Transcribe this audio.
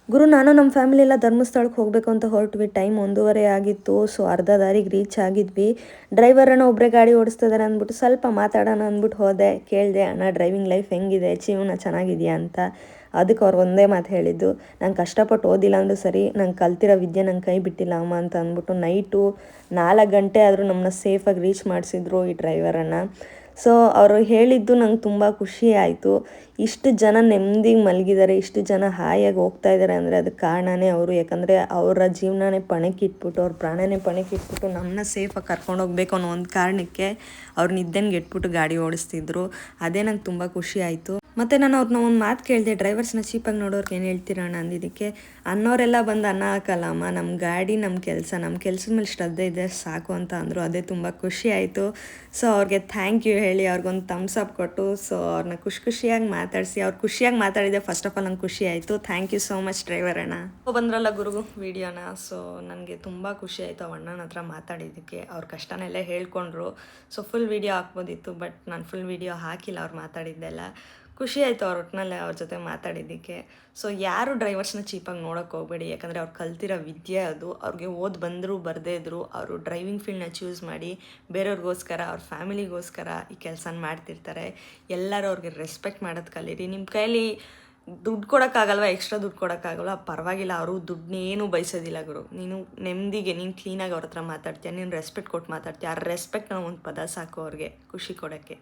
ಗುರು ನಾನು ನಮ್ಮ ಫ್ಯಾಮಿಲಿ ಎಲ್ಲ ಧರ್ಮಸ್ಥಳಕ್ಕೆ ಹೋಗಬೇಕು ಅಂತ ಹೊರಟ್ವಿ. ಟೈಮ್ 1:30 ಆಗಿತ್ತು. ಸೊ ಅರ್ಧ ದಾರಿಗೆ ರೀಚ್ ಆಗಿದ್ವಿ. ಡ್ರೈವರನ್ನು ಒಬ್ಬರೇ ಗಾಡಿ ಓಡಿಸ್ತಿದ್ದಾರೆ ಅಂದ್ಬಿಟ್ಟು ಸ್ವಲ್ಪ ಮಾತಾಡೋಣ ಅಂದ್ಬಿಟ್ಟು ಹೋದೆ. ಕೇಳಿದೆ, ಅಣ್ಣ ಡ್ರೈವಿಂಗ್ ಲೈಫ್ ಹೆಂಗಿದೆ, ಜೀವನ ಚೆನ್ನಾಗಿದೆಯಾ ಅಂತ. ಅದಕ್ಕೆ ಅವ್ರು ಒಂದೇ ಮಾತು ಹೇಳಿದ್ದು, ನಂಗೆ ಕಷ್ಟಪಟ್ಟು ಓದಿಲ್ಲ ಅಂದರೂ ಸರಿ, ನಂಗೆ ಕಲ್ತಿರೋ ವಿದ್ಯೆ ನಂಗೆ ಕೈ ಬಿಟ್ಟಿಲ್ಲ ಅಮ್ಮ ಅಂತ ಅಂದ್ಬಿಟ್ಟು ನೈಟು 4 ಗಂಟೆ ಆದರೂ ನಮ್ಮನ್ನ ಸೇಫಾಗಿ ರೀಚ್ ಮಾಡಿಸಿದ್ರು ಈ ಡ್ರೈವರನ್ನು. ಸೊ ಅವರು ಹೇಳಿದ್ದು ನಂಗೆ ತುಂಬ ಖುಷಿ ಆಯಿತು. ಇಷ್ಟು ಜನ ನೆಮ್ಮದಿಗೆ ಮಲಗಿದ್ದಾರೆ, ಇಷ್ಟು ಜನ ಹಾಯಾಗಿ ಹೋಗ್ತಾ ಇದ್ದಾರೆ ಅಂದರೆ ಅದಕ್ಕೆ ಕಾರಣನೇ ಅವರು. ಯಾಕಂದರೆ ಅವರ ಜೀವನನೇ ಪಣಕ್ಕಿಟ್ಬಿಟ್ಟು, ಅವ್ರ ಪ್ರಾಣನೇ ಪಣಕ್ಕಿಟ್ಬಿಟ್ಟು ನಮ್ಮನ್ನ ಸೇಫಾಗಿ ಕರ್ಕೊಂಡೋಗ್ಬೇಕು ಅನ್ನೋ ಒಂದು ಕಾರಣಕ್ಕೆ ಅವ್ರು ನಿದ್ದೆನ್ಗೆ ಇಟ್ಬಿಟ್ಟು ಗಾಡಿ ಓಡಿಸ್ತಿದ್ರು. ಅದೇ ನಂಗೆ ತುಂಬ ಖುಷಿ ಆಯಿತು. ಮತ್ತು ನಾನು ಅವ್ರನ್ನ ಒಂದು ಮಾತು ಕೇಳಿದೆ, ಡ್ರೈವರ್ಸ್ನ ಚೀಪಾಗಿ ನೋಡೋರ್ಗೆ ಏನು ಹೇಳ್ತೀರಣ್ಣ ಅಂದಿದ್ದಕ್ಕೆ, ಅನ್ನೋರೆಲ್ಲ ಬಂದು ಅನ್ನ ಹಾಕಲ್ಲ ಅಮ್ಮ, ನಮ್ಮ ಗಾಡಿ ನಮ್ಮ ಕೆಲಸದ ಮೇಲೆ ಶ್ರದ್ಧೆ ಇದೆ ಸಾಕು ಅಂತ ಅಂದರು. ಅದೇ ತುಂಬ ಖುಷಿ ಆಯಿತು. ಸೊ ಅವ್ರಿಗೆ ಥ್ಯಾಂಕ್ ಯು ಹೇಳಿ ಅವ್ರಿಗೊಂದು ಥಮ್ಸ್ ಅಪ್ ಕೊಟ್ಟು, ಸೊ ಅವ್ರನ್ನ ಖುಷಿಯಾಗಿ ಮಾತಾಡಿಸಿ, ಅವ್ರು ಖುಷಿಯಾಗಿ ಮಾತಾಡಿದೆ ಫಸ್ಟ್ ಆಫ್ ಆಲ್ ನಂಗೆ ಖುಷಿ ಆಯಿತು. Thank you so much driver ಅಣ್ಣ. ಬಂದ್ರಲ್ಲ ಗುರು ವಿಡಿಯೋನ, ಸೊ ನನಗೆ ತುಂಬ ಖುಷಿ ಆಯಿತು ಅವ್ರ ಅಣ್ಣನ ಹತ್ರ ಮಾತಾಡಿದ್ದಕ್ಕೆ. ಅವ್ರ ಕಷ್ಟನೆಲ್ಲ ಹೇಳ್ಕೊಂಡ್ರು. ಸೊ ಫುಲ್ ವೀಡಿಯೋ ಹಾಕ್ಬೋದಿತ್ತು, ಬಟ್ ನಾನು ಫುಲ್ ವೀಡಿಯೋ ಹಾಕಿಲ್ಲ ಅವ್ರು ಮಾತಾಡಿದ್ದೆಲ್ಲ. ಖುಷಿ ಆಯಿತು ಅವ್ರ ಒಟ್ಟಿನಲ್ಲಿ ಅವ್ರ ಜೊತೆ ಮಾತಾಡಿದ್ದಕ್ಕೆ. ಸೊ ಯಾರು ಡ್ರೈವರ್ಸ್ನ ಚೀಪಾಗಿ ನೋಡೋಕ್ಕೆ ಹೋಗಬೇಡಿ, ಯಾಕಂದರೆ ಅವ್ರು ಕಲ್ತಿರೋ ವಿದ್ಯೆ ಅದು. ಅವ್ರಿಗೆ ಓದಿ ಬಂದರೂ ಬರದೇ ಇದ್ದರು ಅವರು ಡ್ರೈವಿಂಗ್ ಫೀಲ್ಡ್ನ ಚೂಸ್ ಮಾಡಿ ಬೇರೆಯವ್ರಿಗೋಸ್ಕರ, ಅವ್ರ ಫ್ಯಾಮಿಲಿಗೋಸ್ಕರ ಈ ಕೆಲಸನ ಮಾಡ್ತಿರ್ತಾರೆ. ಎಲ್ಲರೂ ಅವ್ರಿಗೆ ರೆಸ್ಪೆಕ್ಟ್ ಮಾಡೋದು ಕಲೀರಿ. ನಿಮ್ಮ ಕೈಲಿ ದುಡ್ಡು ಕೊಡೋಕ್ಕಾಗಲ್ವ, ಎಕ್ಸ್ಟ್ರಾ ದುಡ್ಡು ಕೊಡೋಕ್ಕಾಗಲ್ವ, ಪರವಾಗಿಲ್ಲ, ಅವರು ದುಡ್ಡನ್ನೇನು ಬಯಸೋದಿಲ್ಲ ಗುರು. ನೀನು ನೆಮ್ಮದಿಗೆ ನೀನು ಕ್ಲೀನಾಗಿ ಅವ್ರ ಹತ್ರ ಮಾತಾಡ್ತೀಯ, ನೀನು ರೆಸ್ಪೆಕ್ಟ್ ಕೊಟ್ಟು ಮಾತಾಡ್ತೀಯ. ಆ ರೆಸ್ಪೆಕ್ಟ್ ನಾವು ಒಂದು ಪದ ಸಾಕು ಅವ್ರಿಗೆ ಖುಷಿ ಕೊಡೋಕ್ಕೆ.